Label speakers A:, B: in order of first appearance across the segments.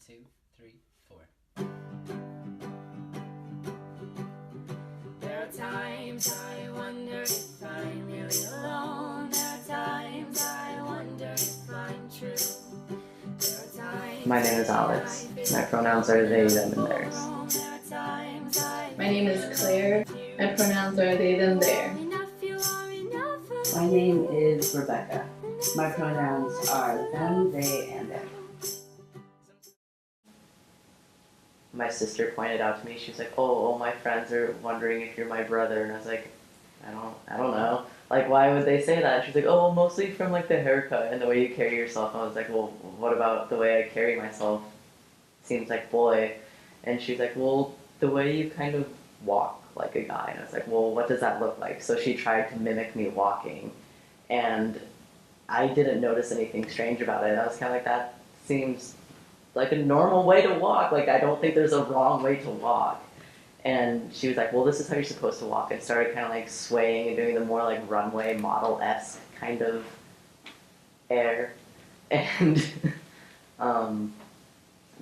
A: 2, 3, 4.
B: There are times I wonder if I'm really alone. There are times I wonder if I'm true. There are times
C: My name is Alex. My pronouns are they, them, and theirs.
D: My name is Claire. My pronouns are they, them, their.
E: My name is Rebecca. My pronouns are them, they, and their.
C: My sister pointed out to me, she was like, oh, all my friends are wondering if you're my brother. And I was like, I don't know. Like, why would they say that? She's like, oh, well, mostly from like the haircut and the way you carry yourself. And I was like, well, what about the way I carry myself? Seems like boy. And she's like, well, the way you kind of walk like a guy. And I was like, well, what does that look like? So she tried to mimic me walking. And I didn't notice anything strange about it. I was kind of like, that seems like a normal way to walk. Like, I don't think there's a wrong way to walk. And she was like, well, this is how you're supposed to walk. And started kind of like swaying and doing the more like runway model-esque kind of air. And that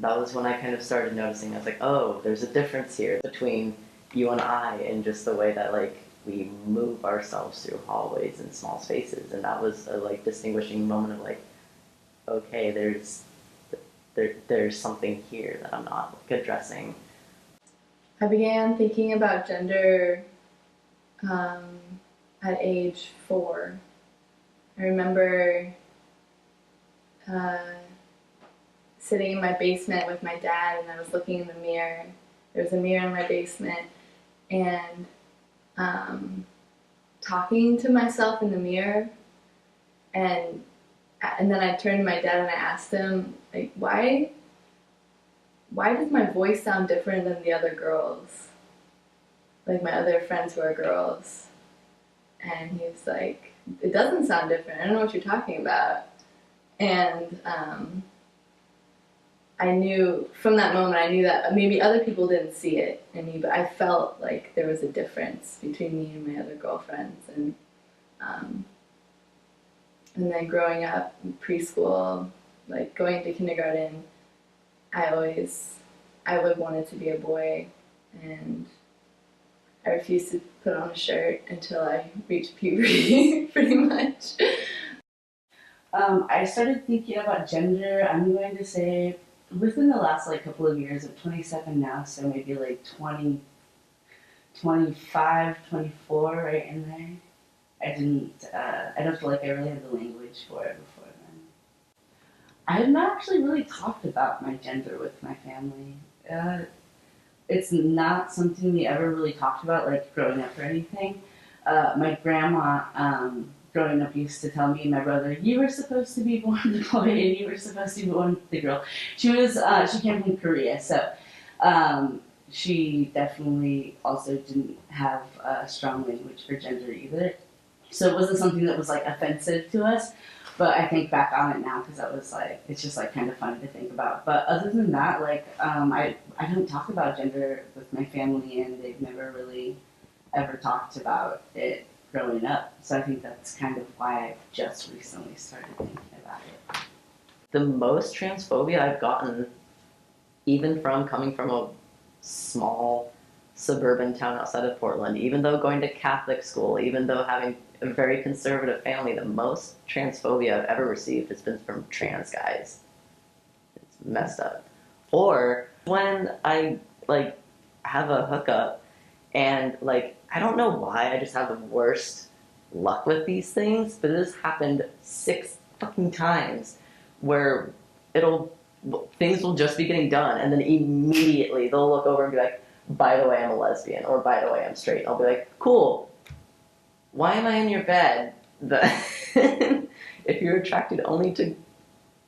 C: was when I kind of started noticing. I was like, oh, there's a difference here between you and I and just the way that like we move ourselves through hallways and small spaces. And that was a like distinguishing moment of like, okay, there's something here that I'm not like addressing.
D: I began thinking about gender at age 4. I remember sitting in my basement with my dad, and I was looking in the mirror. There was a mirror in my basement, and talking to myself in the mirror, and then I turned to my dad and I asked him, like, why does my voice sound different than the other girls? Like my other friends who are girls. And he was like, it doesn't sound different. I don't know what you're talking about. And I knew, from that moment, I knew that maybe other people didn't see it in me, but I felt like there was a difference between me and my other girlfriends. And then growing up in preschool, like going to kindergarten, I would wanted to be a boy, and I refused to put on a shirt until I reached puberty, pretty much.
E: I started thinking about gender, I'm going to say, within the last like couple of years. I'm 27 now, so maybe like 20, 25, 24, right in there. I don't feel like I really had the language for it before then. I have not actually really talked about my gender with my family. It's not something we ever really talked about, like growing up or anything. My grandma, growing up, used to tell me and my brother, you were supposed to be born the boy and you were supposed to be born the girl. She came from Korea, so she definitely also didn't have a strong language for gender either. So it wasn't something that was like offensive to us, but I think back on it now because that was like, it's just like kind of funny to think about. But other than that, like I don't talk about gender with my family, and they've never really ever talked about it growing up. So I think that's kind of why I've just recently started thinking about it.
C: The most transphobia I've gotten, even from coming from a small suburban town outside of Portland, even though going to Catholic school, even though having a very conservative family, the most transphobia I've ever received has been from trans guys. It's messed up. Or when I like have a hookup and like I don't know why I just have the worst luck with these things, but this happened 6 fucking times where things will just be getting done and then immediately they'll look over and be like, by the way, I'm a lesbian, or by the way, I'm straight. I'll be like, cool. Why am I in your bed? If you're attracted only to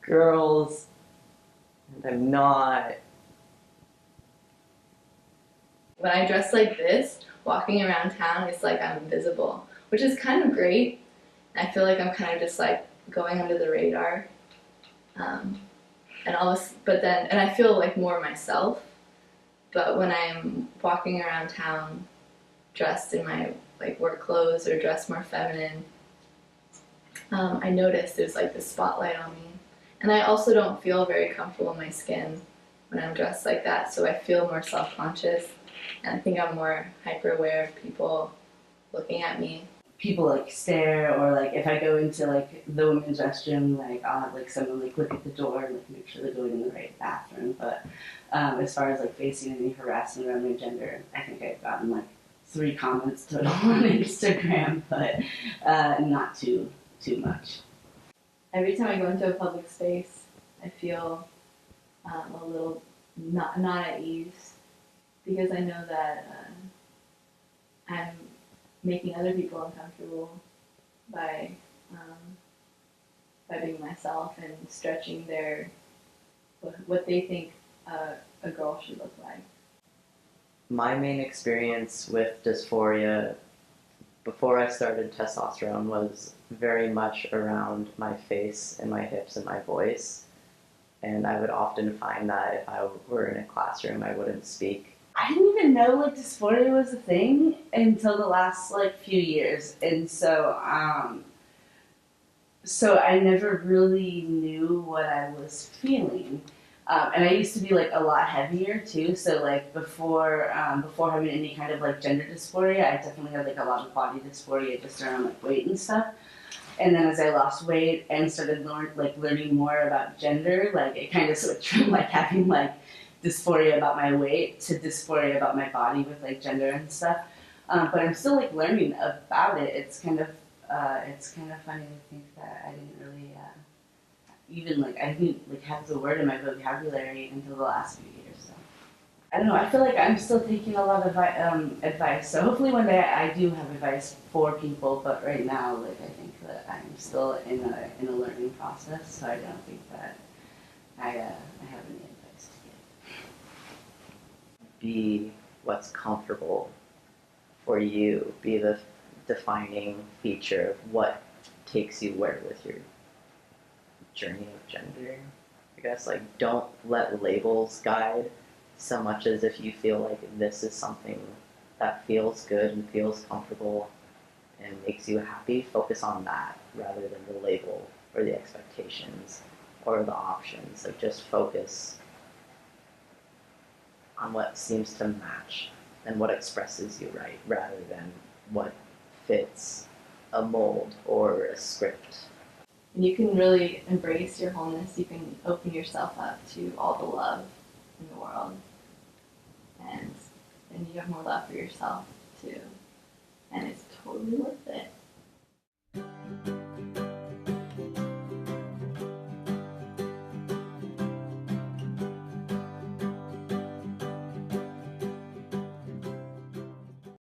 C: girls, and I'm not.
D: When I dress like this, walking around town, it's like I'm invisible, which is kind of great. I feel like I'm kind of just like going under the radar. And I feel like more myself. But when I'm walking around town dressed in my like work clothes or dressed more feminine, I notice there's like this spotlight on me. And I also don't feel very comfortable in my skin. when I'm dressed like that, so I feel more self-conscious, and I think I'm more hyper-aware of people looking at me.
E: People like stare, or like if I go into like the women's restroom, like I'll have like someone like look at the door and like make sure they're going in the right bathroom. But as far as like facing any harassment around my gender, I think I've gotten like 3 comments total on Instagram, but not too much.
D: Every time I go into a public space, I feel a little not at ease because I know that I'm making other people uncomfortable by being myself and stretching their what they think a girl should look like.
C: My main experience with dysphoria before I started testosterone was very much around my face and my hips and my voice. And I would often find that if I were in a classroom, I wouldn't speak.
E: I didn't even know like dysphoria was a thing until the last like few years, and so I never really knew what I was feeling. And I used to be like a lot heavier too. So like before having any kind of like gender dysphoria, I definitely had like a lot of body dysphoria just around like weight and stuff. And then as I lost weight and started learning more about gender, like it kind of switched from like having like dysphoria about my weight to dysphoria about my body with like gender and stuff. But I'm still like learning about it. It's kind of funny to think that I didn't really I didn't like have the word in my vocabulary until the last few years. So I don't know. I feel like I'm still taking a lot of advice. So hopefully one day I do have advice for people. But right now, like I think that I'm still in a learning process. So I don't think that I have any advice to give.
C: Be what's comfortable for you. Be the defining feature of what takes you where with your journey of gender. I guess like don't let labels guide so much as if you feel like this is something that feels good and feels comfortable and makes you happy, focus on that rather than the label or the expectations or the options. Like just focus on what seems to match and what expresses you right rather than what fits a mold or a script.
D: And you can really embrace your wholeness. You can open yourself up to all the love in the world. And you have more love for yourself too. And it's totally worth it.